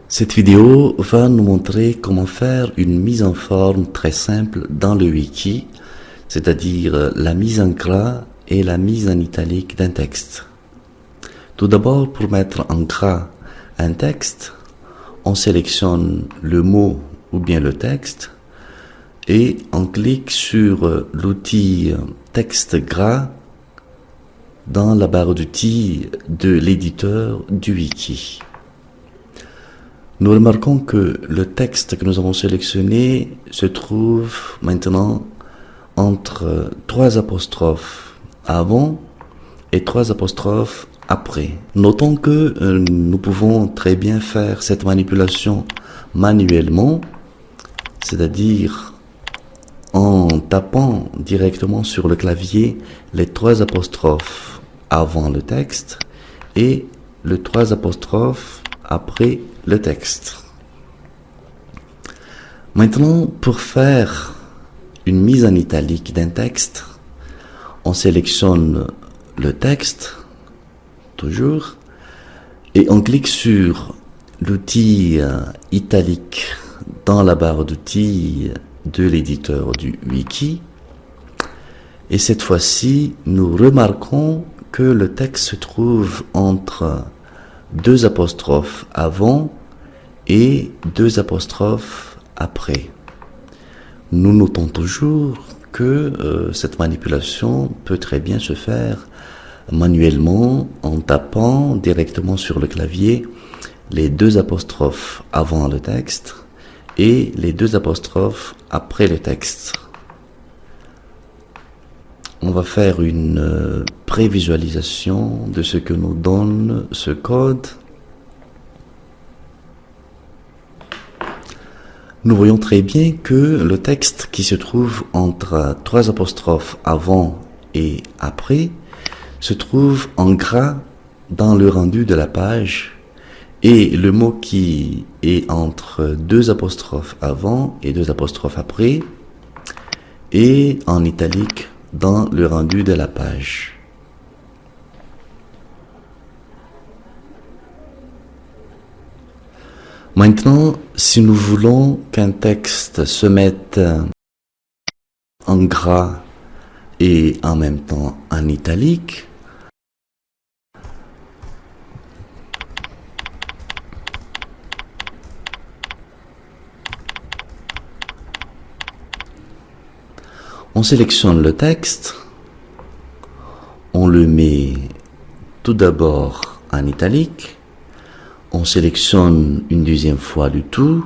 Cette vidéo va nous montrer comment faire une mise en forme très simple dans le wiki, c'est-à-dire la mise en gras et la mise en italique d'un texte. Tout d'abord, pour mettre en gras un texte, on sélectionne le mot ou bien le texte et on clique sur l'outil texte gras dans la barre d'outils de l'éditeur du wiki. Nous remarquons que le texte que nous avons sélectionné se trouve maintenant entre 3 apostrophes avant et 3 apostrophes après. Notons que nous pouvons très bien faire cette manipulation manuellement, c'est-à-dire en tapant directement sur le clavier les 3 apostrophes avant le texte et les 3 apostrophes après le texte. Maintenant, pour faire une mise en italique d'un texte, on sélectionne le texte, toujours, et on clique sur l'outil italique dans la barre d'outils de l'éditeur du wiki. Et cette fois-ci, nous remarquons que le texte se trouve entre 2 apostrophes avant et 2 apostrophes après. Nous notons toujours que cette manipulation peut très bien se faire manuellement en tapant directement sur le clavier les 2 apostrophes avant le texte et les 2 apostrophes après le texte. On va faire une prévisualisation de ce que nous donne ce code. Nous voyons très bien que le texte qui se trouve entre 3 apostrophes avant et après se trouve en gras dans le rendu de la page et le mot qui est entre 2 apostrophes avant et 2 apostrophes après est en italique dans le rendu de la page. Maintenant, si nous voulons qu'un texte se mette en gras et en même temps en italique, on sélectionne le texte, on le met tout d'abord en italique, on sélectionne une deuxième fois le tout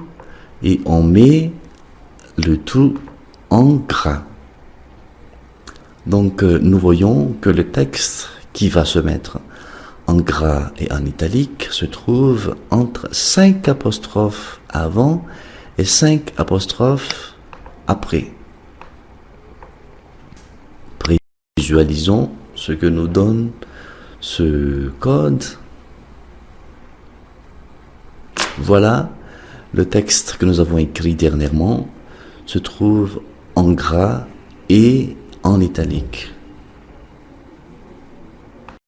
et on met le tout en gras. Donc nous voyons que le texte qui va se mettre en gras et en italique se trouve entre 5 apostrophes avant et 5 apostrophes après. Visualisons ce que nous donne ce code. Voilà, le texte que nous avons écrit dernièrement se trouve en gras et en italique.